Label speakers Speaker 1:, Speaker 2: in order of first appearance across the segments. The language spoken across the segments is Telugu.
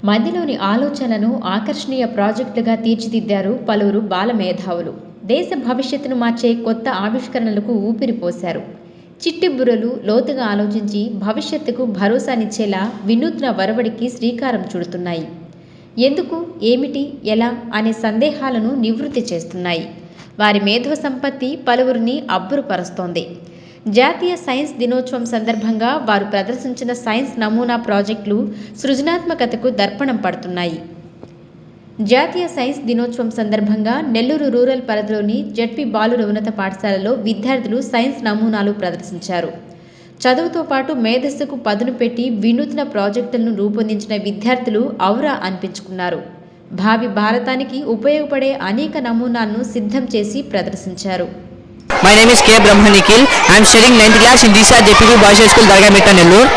Speaker 1: మధ్యలోని ఆలోచనలను ఆకర్షణీయ ప్రాజెక్టులుగా తీర్చిదిద్దారు పలువురు బాల మేధావులు. దేశ భవిష్యత్తును మార్చే కొత్త ఆవిష్కరణలకు ఊపిరి పోశారు. చిట్టి బుర్రలు లోతుగా ఆలోచించి భవిష్యత్తుకు భరోసానిచ్చేలా వినూత్న వరవడికి శ్రీకారం చుడుతున్నాయి. ఎందుకు, ఏమిటి, ఎలా అనే సందేహాలను నివృత్తి చేస్తున్నాయి. వారి మేధో సంపత్తి పలువురిని అబ్బురపరుస్తోంది. జాతీయ సైన్స్ దినోత్సవం సందర్భంగా వారు ప్రదర్శించిన సైన్స్ నమూనా ప్రాజెక్టులు సృజనాత్మకతకు దర్పణం పడుతున్నాయి. జాతీయ సైన్స్ దినోత్సవం సందర్భంగా నెల్లూరు రూరల్ పరిధిలోని జెడ్పీ బాలుర ఉన్నత పాఠశాలలో విద్యార్థులు సైన్స్ నమూనాలు ప్రదర్శించారు. చదువుతో పాటు మేధస్సుకు పదును పెట్టి వినూత్న ప్రాజెక్టులను రూపొందించిన విద్యార్థులు ఔరా అనిపించుకున్నారు. భావి భారతానికి ఉపయోగపడే అనేక నమూనాలను సిద్ధం చేసి ప్రదర్శించారు.
Speaker 2: My name is K. Brahma Nikhil. I am studying 9th class in Disha JPB Boys High School, Dargamitta, Nellore.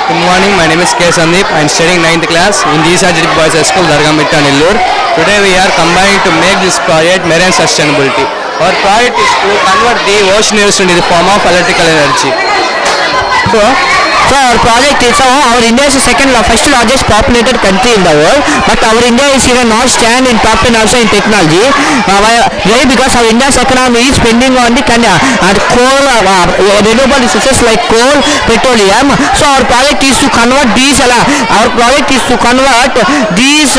Speaker 3: Good morning. My name is K. Sandeep. I am studying 9th class in Disha JPB Boys High School, Dargamitta, Nellore. Today we are combining to make this project marine sustainability. Our project is to convert the ocean waste into the form of electrical energy.
Speaker 2: So our project is our India is the first largest populated country in the world, but our India is even not stand in top 10 also in technology. Why? Because our India's economy is spending on the coal, renewable resources like coal, petroleum. So our project is to convert these. Our project is to convert these.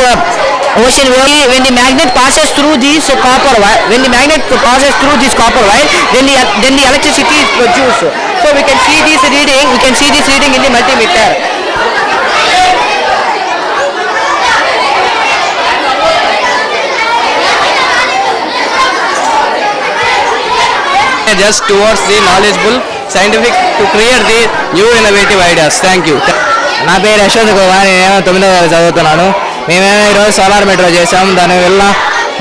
Speaker 2: Ocean wave, when the magnet passes through this copper wire, then the electricity is produced. So we can see this reading in the multimeter.
Speaker 3: Just towards the knowledgeable, scientific to create the new innovative ideas. Thank you.
Speaker 2: నా పేరు యశ్వంత్ కుమార్. నేను 9వ తరగతి చదువుతున్నాను. మేమేమో ఈరోజు సోలార్ మీటర్ చేసాం. దానివల్ల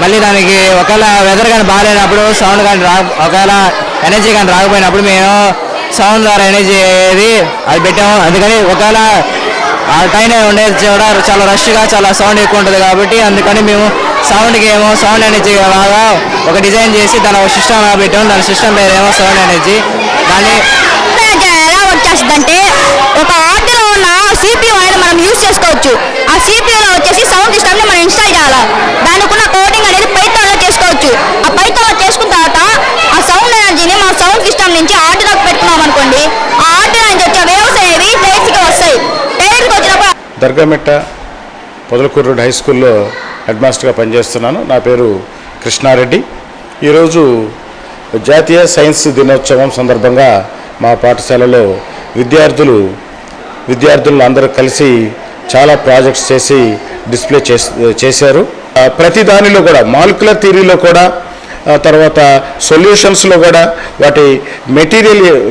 Speaker 2: మళ్ళీ దానికి ఒకవేళ వెదర్ కానీ బాగాలేనప్పుడు సౌండ్ కానీ ఒకవేళ ఎనర్జీ కానీ రాకపోయినప్పుడు మేము సౌండ్ ద్వారా ఎనర్జీ అది పెట్టాము. అందుకని ఒకవేళ ఆ టైం ఉండేది కూడా చాలా రష్గా చాలా సౌండ్ ఎక్కువ ఉంటుంది కాబట్టి అందుకని మేము సౌండ్కి ఏమో సౌండ్ ఎనర్జీ లాగా ఒక డిజైన్ చేసి దాని ఒక సిస్టమ్ పెట్టాము. దాని సిస్టమ్ పేరు ఏమో సౌండ్ ఎనర్జీ. దాన్ని
Speaker 4: ఎలా వర్క్ చేస్తుందంటే ఒక ఆర్డర్లో ఉన్న సిపియూ అనేది మనం యూజ్ చేసుకోవచ్చు. ఆ సిపియూలో వచ్చేసి సౌండ్ సిస్టమ్ని మనం ఇన్స్టాల్ చేయాలి. దానికి ఉన్న కోడింగ్ అనేది పైథాన్లో చేసుకోవచ్చు. ఆ పైథాన్లో చేసుకున్న తర్వాత ఆ సౌండ్ ఎనర్జీని మన సౌండ్ సిస్టమ్ నుంచి ఆర్డర్లోకి పెట్టుకున్నాం అనుకోండి, ఆ ఆర్డర్ నుంచి వచ్చే వేవ్స్ అనేవి ప్లేట్స్కి వస్తాయి. ప్లేట్స్కి వచ్చినప్పుడు
Speaker 5: దర్గమిట్ట పొదలకూరు రోడ్ హై స్కూల్లో హెడ్ మాస్టర్గా పనిచేస్తున్నాను. నా పేరు కృష్ణారెడ్డి. ఈరోజు జాతీయ సైన్స్ దినోత్సవం సందర్భంగా మా పాఠశాలలో విద్యార్థులు అందరూ కలిసి చాలా ప్రాజెక్ట్స్ చేసి డిస్ప్లే చేశారు. ప్రతి దానిలో కూడా మాలిక్యులర్ థియరీలో కూడా, తర్వాత సొల్యూషన్స్లో కూడా వాటి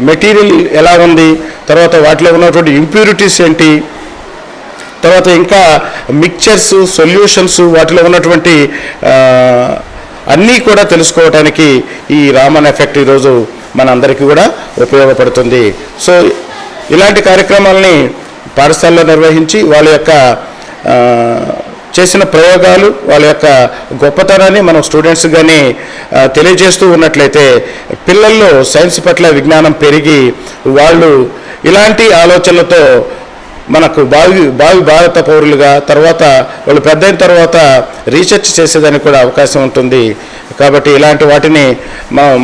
Speaker 5: మెటీరియల్ ఎలా ఉంది, తర్వాత వాటిలో ఉన్నటువంటి ఇంప్యూరిటీస్ ఏంటి, తర్వాత ఇంకా మిక్చర్స్, సొల్యూషన్స్, వాటిలో ఉన్నటువంటి అన్నీ కూడా తెలుసుకోవడానికి ఈ రామన్ ఎఫెక్ట్ ఈరోజు మన అందరికీ కూడా ఉపయోగపడుతుంది. సో ఇలాంటి కార్యక్రమాలని పాఠశాలలో నిర్వహించి వాళ్ళ యొక్క చేసిన ప్రయోగాలు, వాళ్ళ యొక్క గొప్పతనాన్ని మనం స్టూడెంట్స్ కానీ తెలియజేస్తూ ఉన్నట్లయితే పిల్లల్లో సైన్స్ పట్ల విజ్ఞానం పెరిగి వాళ్ళు ఇలాంటి ఆలోచనలతో మనకు భావి భారత పౌరులుగా, తర్వాత వాళ్ళు పెద్ద అయిన తర్వాత రీసెర్చ్ చేసేదానికి కూడా అవకాశం ఉంటుంది. కాబట్టి ఇలాంటి వాటిని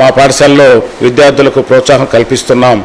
Speaker 5: మా పాఠశాలలో విద్యార్థులకు ప్రోత్సాహం కల్పిస్తున్నాం.